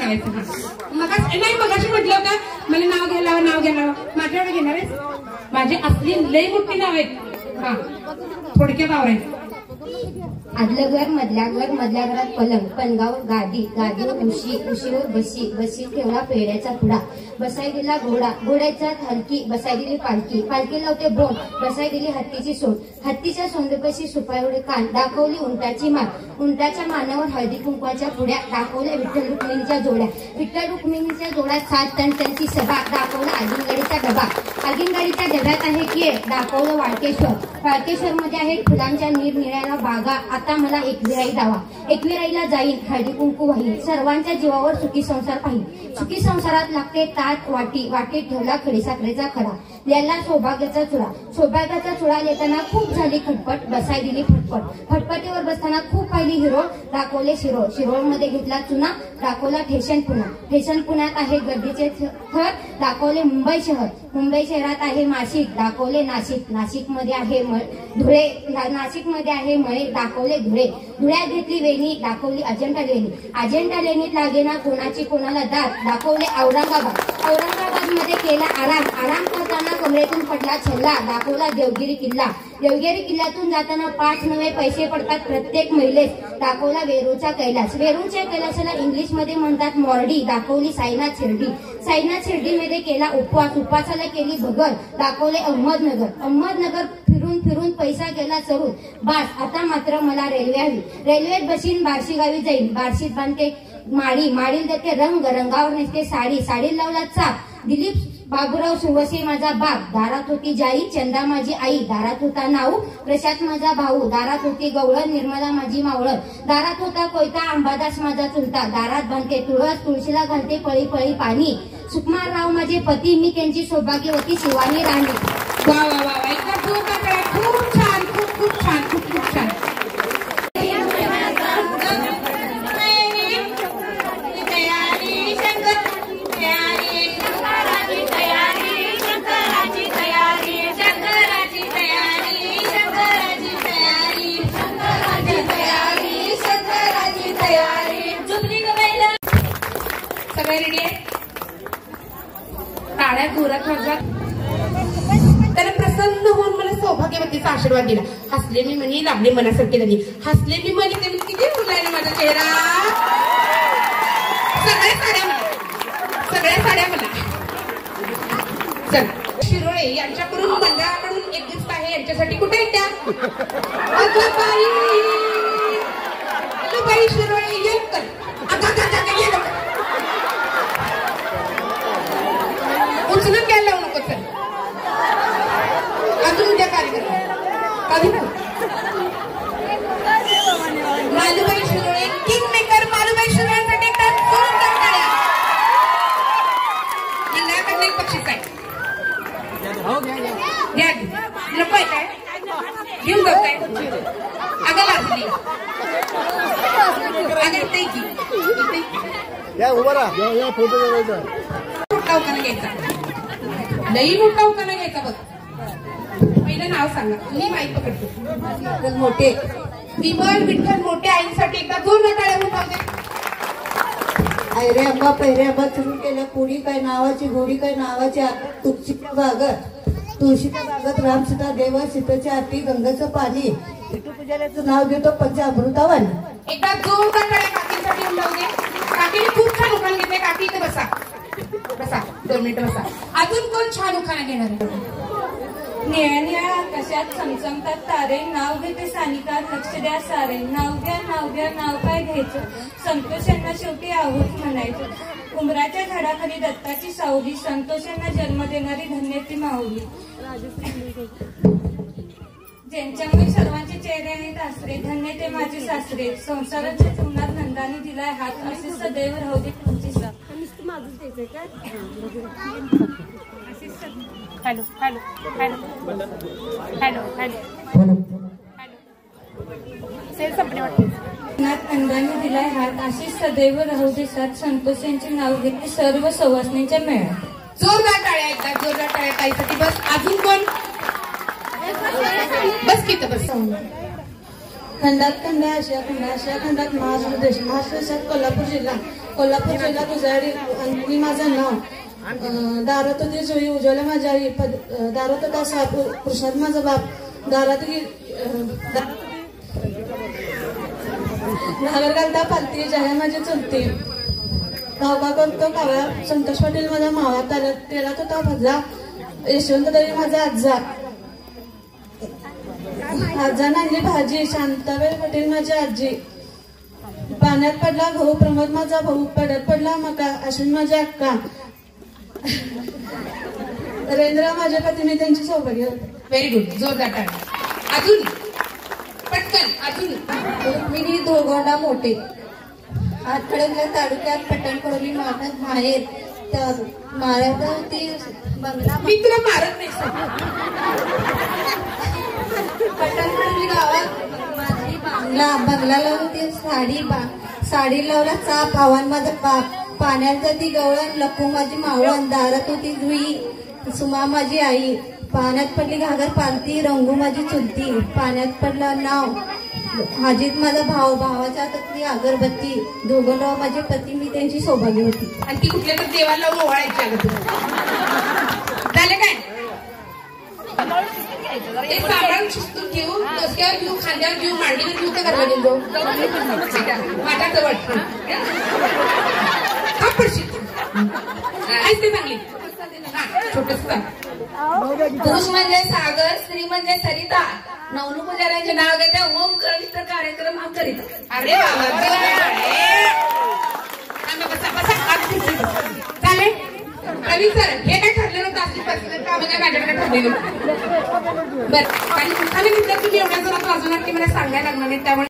लावायचं. मग नाही मगाशी म्हटलं का मला नाव घ्यायला माझ्याकडे घेणार आहे. माझी असली लई मोठी नाव आहेत. हा थोडक्यात आवरायचं. आदलं घर, मधल्या घरात पलंग, पलंगावर गादी, गादीवर उशी, उशीवर बशी, बशीत ठेवला पेड्याचा पुडा, बसाय दिला घोडा, घोड्याच्यात हलकी, बसाय दिली पालखी, पालखी लावते बोंड, बसाय दिली हत्तीची सोंड, हत्तीच्या सोंडपाशी सुपाएवढे कान, दाखवली उंटाची मान, उंटाच्या मानावर हळदी कुंकवाच्या पुड्या, दाखवल्या विठ्ठल रुक्मिणीच्या जोड्या, विठ्ठल रुक्मिणीच्या जोड्यात 7 टन त्यांची सभा, दाखवला आगीनगाडीचा डबा, आगीनगाडीच्या डब्यात आहे केळ, दाखवलं वाळकेश्वर, वाळकेश्वर मध्ये आहे फुलांच्या निरनिराळ्या बागा. आता मला एकविराई दावा, एकविराईला जाईन, हळदी कुंकू वाहील, सर्वांच्या जीवावर सुखी संसार पाहिजे, सुखी संसारात लागते ताट वाटी, वाटीत ठेवला खडीसाखरेचा खडा, याला सौभाग्याचा चुडा, सौभाग्याचा चुडा येताना खूप झाली खटपट, बसाय दिली फटफट, फटफटीवर बसताना खूप पाहिली हिरोळ, दाखवले शिरोळ, शिरोळ मध्ये घेतला चुना, दाखवला ठेशन पुणा, ठेशन पुण्यात आहे गर्दीचे थर, दाखवले मुंबई शहर, मुंबई शहरात आहे नाशिक, दाखवले नाशिक, नाशिक मध्ये आहे धुळे, नाशिक मध्ये आहे मळे, दाखवले धुळे, धुळ्यात घेतली वेणी, दाखवली अजंठा लेणी, अजंठा लेणीत लागेना कोणाची कोणाला दात, दाखवले औरंगाबाद, औरंगाबाद मध्ये केला आराम, आराम करताना कमरेतून पडला छल्ला, दाखवला देवगिरी किल्ला, देवगिरी किल्ल्यातून जाताना 5 नवे पैसे पडतात प्रत्येक महिलेस, दाखवला वेरूळचा कैलास, वेरूळच्या कैलासाला इंग्लिश मध्ये म्हणतात मॉर्डी, दाखवली साईनाथ शिर्डी, साईनाथ शिर्डी मध्ये केला उपवास, उपवासाला केली भगर, दाखवले अहमदनगर, अहमदनगर फिरून फिरून पैसा गेला चढून, बास आता मात्र मला रेल्वे हवी, रेल्वेत बसीन बार्शी गावी जाईन, बार्शीत बांधते माळी, माळील देते रंग, रंगावर नेसते साडी, साडी लावला चाप, दिलीप बाबूराव सुवसे माझा बाप, दारात होती जाई, चंदा माझी आई, दारात होता नाऊ, प्रशांत माझा भाऊ, दारात होती गवळण, निर्मला माझी मावळण, दारात होता कोयता, अंबादास माझा चुलता, दारात बांधते तुळस, तुळशीला घालते पळी पळी पाणी, सुकुमार राव माझे पती, मी त्यांची सौभाग्यवती शिवानी राणी. वा वा वा, एकदा खूप छान, खूप छान, खूप छान. सगळे रेडी आहे? टाळ्या जोरात वाजवा. त्याला प्रसन्न होऊन मला सौभाग्यवतीचा आशीर्वाद दिला. हसले मी म्हणी, लाभले मनासारखे झाली, हसले मी म्हणी, त्यांनी किती फुलायला माझा चेहरा. सगळ्या साड्या मला. चल शिरोळे यांच्याकडून मंडळाकडून एक गिफ्ट आहे यांच्यासाठी. कुठे आहेत त्या? बाई शिरोळे येत कर. उचलून घ्यायला लावू नको. चल अजून उद्या कार्यक्रम कधी मालूबाई शिरोळे किंग मेकर. मालूबाई शिरोळ्यांसाठी मंडळाकडनं एक बक्षीस आहे. घ्या नको आहे काय घेऊन जाऊ काय? अगं लागली अगं ते की उभा राहा, फोटो करायचा. मोठा उखाणा घ्यायचा, लई मोठा उखाणा घ्यायचा. बघ पहिलं नाव सांगा. मी माईक पकडतो. मोठे विमल विठ्ठल मोठे आईसाठी एकदा 2 टाळ्या उठावते. आयरे अंबा पहिरे अंबा सुरू केल्या पुरी काय नावाची गोडी काय नावाच्या तुळशीच्या बागत, तुळशीच्या बागत राम सीता देव सीतेच्या आरती गंगाचं पाणी, विठू पुजाऱ्याचं नाव घेतो पंचामृतावान. एकदा 2 टाळ्या काकींसाठी उठावते. काकीने खूप छान उखाणा घेतले. काकी इथे बसा, बसा 2 मिनिटं बसा. अजून कोण छान उखाणा घेणार आहे? निळ्या निळ्या आकाशात चमचमतात तारे, नाव घेते सानिका लक्ष द्या सारे, नाव घ्या नाव काय घ्यायचं, संतोषांना शेवटी आहोत म्हणायचं, उंबराच्या झाडाखाली दत्ताची सावली, संतोषांना जन्म देणारी धन्य ती माऊली, ज्यांच्यामुळे सर्वांचे चेहरे आहेत आसरे, धन्य ते माझे सासरे, संसाराच्या जीवनात नंदाने दिलाय हात, असे सदैव राहू दे तुमची साथ. Hello hello hello hello hello cell संपणे वाटते. नंदाने दिलाय हात, अशी सदैव राहू दे साथ, संतोषांचे नाव घेतले सर्व सवासणींच्या मेळ्यात. जोरदार टाळ्या. एकदा जोरदार टाळ्या ताईसाठी. बस अजून कोण? बस किती बस. खंडात खंड आशिया खंडात महाराष्ट्र देशात कोल्हापूर जिल्हा गुजारी आणि माझं नाव दारात होती जुई उज्ज्वला माझी आई दारात होता साप प्रसाद माझा बाप दारात घागर घालता पालती जाया माझी चुलती गावगा करतो कावळा संतोष पाटील माझा मावा तेलात होता भजा यशवंत देवी माझा आजा नांगली भाजी शांताबाई पटेल माझी आजी पाण्यात पडला गहू प्रमोद माझा भाऊ पडला मका अश्विन माझी अक्का रेंद्र माझ्या पती मी त्यांची सौभाग्य होते. व्हेरी गुड, जोरदार टाळ्या. अजून पटकन अजून. रुक्मिणी धोगोंडा मोठे हातखळंगल्या तालुक्यात पट्टणकडोली माहेर मारत ती बंगला मी तुला मारत नाही. पट्टणकडोली गावात माझी बंगला लावून ती साडी लावला चाप आव्हान माझा बाप पाण्यात जाती गवळण लपू माझी मावळण दारात होती जुई सुमा माझी आई पाण्यात पडली घागर पालती रंगू माझी चुलती पाण्यात पडला नाव हाजीत माझा भाव भावाच्या हातातली अगरबत्ती दोघंराव माझे पती मी त्यांची सौभाग्य होती. आणि ती कुठल्या तर देवाला लावून ओवाळायची अगं तू. झालं काय? ते साबण शिस्तून घेऊ डोक्यावर घेऊ खांद्यावर घेऊ मांडीवर घेऊ का घरला घेऊन जाऊ माझ्या जवळ पडशील ते चांगली छोटस. पुरुष म्हणजे सागर स्त्री म्हणजे सरिता नवलू पुजाऱ्यांचे नाव घेते ओम करिष्ठ कार्यक्रम हा करीत. अरे बाबा चालेल. रवी सर हे काय ठरलेलं होतं असली पर्सनल काम काय माझ्याकडे ठरलेलं. बरं आणि तुम्ही एवढ्या जोरात वाजवणार की मला सांगायला लागणार नाही त्यामुळे